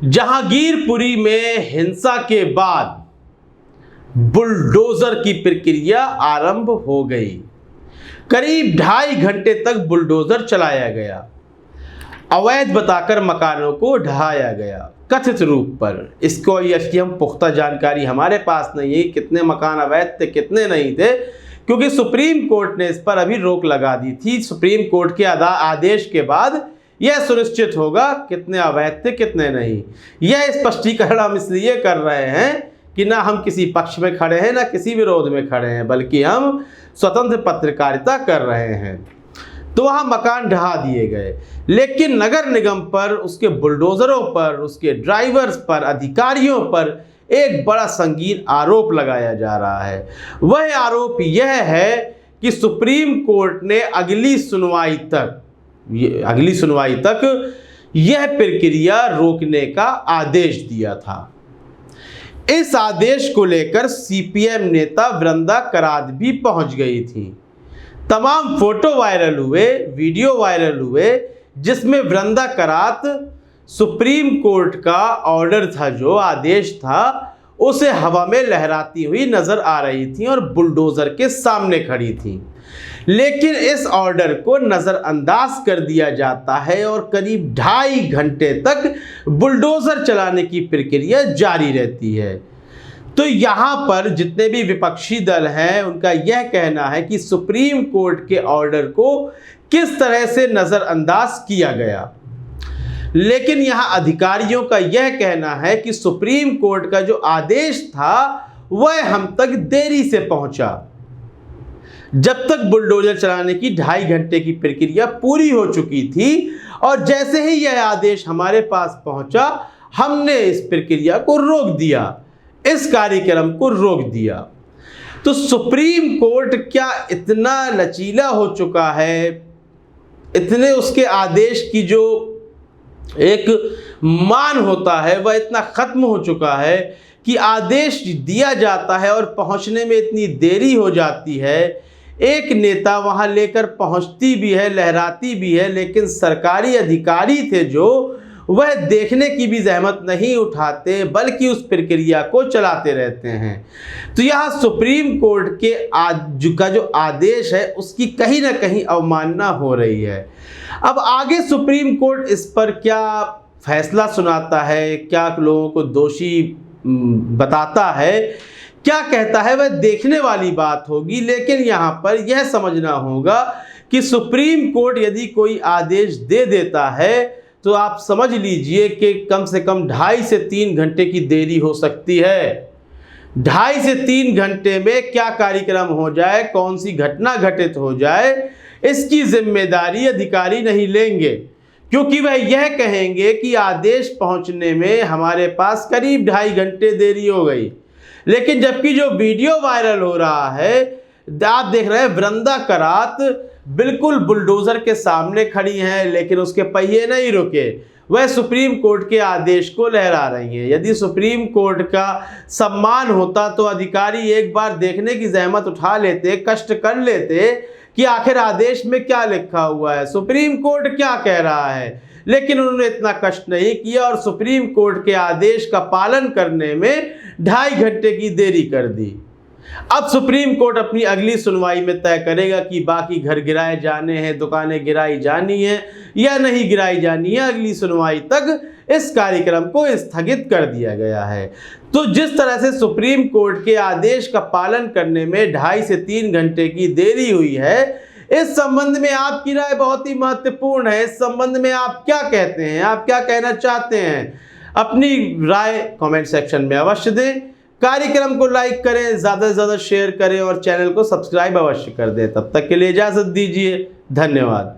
जहांगीरपुरी में हिंसा के बाद बुलडोजर की प्रक्रिया आरंभ हो गई। करीब 2.5 घंटे तक बुलडोजर चलाया गया। अवैध बताकर मकानों को ढहाया गया कथित रूप पर। इसको इसकी हम पुख्ता जानकारी हमारे पास नहीं है कितने मकान अवैध थे कितने नहीं थे, क्योंकि सुप्रीम कोर्ट ने इस पर अभी रोक लगा दी थी। सुप्रीम कोर्ट के आदेश के बाद यह सुनिश्चित होगा कितने अवैध थे कितने नहीं। यह स्पष्टीकरण हम इसलिए कर रहे हैं कि ना हम किसी पक्ष में खड़े हैं ना किसी विरोध में खड़े हैं, बल्कि हम स्वतंत्र पत्रकारिता कर रहे हैं। तो वहाँ मकान ढहा दिए गए, लेकिन नगर निगम पर, उसके बुलडोजरों पर, उसके ड्राइवर्स पर, अधिकारियों पर एक बड़ा संगीन आरोप लगाया जा रहा है। वह आरोप यह है कि सुप्रीम कोर्ट ने अगली सुनवाई तक यह प्रक्रिया रोकने का आदेश दिया था। इस आदेश को लेकर सीपीएम नेता वृंदा करात भी पहुंच गई थी। तमाम फोटो वायरल हुए, वीडियो वायरल हुए, जिसमें वृंदा करात सुप्रीम कोर्ट का ऑर्डर था, जो आदेश था, उसे हवा में लहराती हुई नजर आ रही थी और बुलडोजर के सामने खड़ी थी। लेकिन इस ऑर्डर को नज़रअंदाज कर दिया जाता है और करीब 2.5 घंटे तक बुलडोजर चलाने की प्रक्रिया जारी रहती है। तो यहाँ पर जितने भी विपक्षी दल हैं उनका यह कहना है कि सुप्रीम कोर्ट के ऑर्डर को किस तरह से नज़रअंदाज किया गया। लेकिन यहाँ अधिकारियों का यह कहना है कि सुप्रीम कोर्ट का जो आदेश था वह हम तक देरी से पहुंचा। जब तक बुलडोजर चलाने की 2.5 घंटे की प्रक्रिया पूरी हो चुकी थी और जैसे ही यह आदेश हमारे पास पहुंचा, हमने इस प्रक्रिया को रोक दिया, इस कार्यक्रम को रोक दिया। तो सुप्रीम कोर्ट क्या इतना लचीला हो चुका है, इतने उसके आदेश की जो एक मान होता है वह इतना खत्म हो चुका है कि आदेश दिया जाता है और पहुंचने में इतनी देरी हो जाती है। एक नेता वहां लेकर पहुंचती भी है, लहराती भी है, लेकिन सरकारी अधिकारी थे जो वह देखने की भी जहमत नहीं उठाते, बल्कि उस प्रक्रिया को चलाते रहते हैं। तो यहाँ सुप्रीम कोर्ट के का जो आदेश है उसकी कहीं ना कहीं अवमानना हो रही है। अब आगे सुप्रीम कोर्ट इस पर क्या फैसला सुनाता है, क्या लोगों को दोषी बताता है, क्या कहता है, वह देखने वाली बात होगी। लेकिन यहाँ पर यह समझना होगा कि सुप्रीम कोर्ट यदि कोई आदेश दे देता है तो आप समझ लीजिए कि कम से कम 2.5 से 3 घंटे की देरी हो सकती है। 2.5 से 3 घंटे में क्या कार्यक्रम हो जाए, कौन सी घटना घटित हो जाए, इसकी जिम्मेदारी अधिकारी नहीं लेंगे, क्योंकि वह यह कहेंगे कि आदेश पहुंचने में हमारे पास करीब 2.5 घंटे देरी हो गई। लेकिन जबकि जो वीडियो वायरल हो रहा है, आप देख रहे हैं वृंदा करात बिल्कुल बुलडोजर के सामने खड़ी हैं, लेकिन उसके पहिए नहीं रुके, वह सुप्रीम कोर्ट के आदेश को लहरा रही हैं। यदि सुप्रीम कोर्ट का सम्मान होता तो अधिकारी एक बार देखने की जहमत उठा लेते, कष्ट कर लेते कि आखिर आदेश में क्या लिखा हुआ है, सुप्रीम कोर्ट क्या कह रहा है। लेकिन उन्होंने इतना कष्ट नहीं किया और सुप्रीम कोर्ट के आदेश का पालन करने में 2.5 घंटे की देरी कर दी। अब सुप्रीम कोर्ट अपनी अगली सुनवाई में तय करेगा कि बाकी घर गिराए जाने हैं, दुकानें गिराई जानी है या नहीं गिराई जानी है। अगली सुनवाई तक इस कार्यक्रम को स्थगित कर दिया गया है। तो जिस तरह से सुप्रीम कोर्ट के आदेश का पालन करने में 2.5 से 3 घंटे की देरी हुई है, इस संबंध में आपकी राय बहुत ही महत्वपूर्ण है। इस संबंध में आप क्या कहते हैं, आप क्या कहना चाहते हैं? अपनी राय कमेंट सेक्शन में अवश्य दें। कार्यक्रम को लाइक करें, ज़्यादा से ज़्यादा शेयर करें और चैनल को सब्सक्राइब अवश्य कर दें। तब तक के लिए इजाज़त दीजिए। धन्यवाद।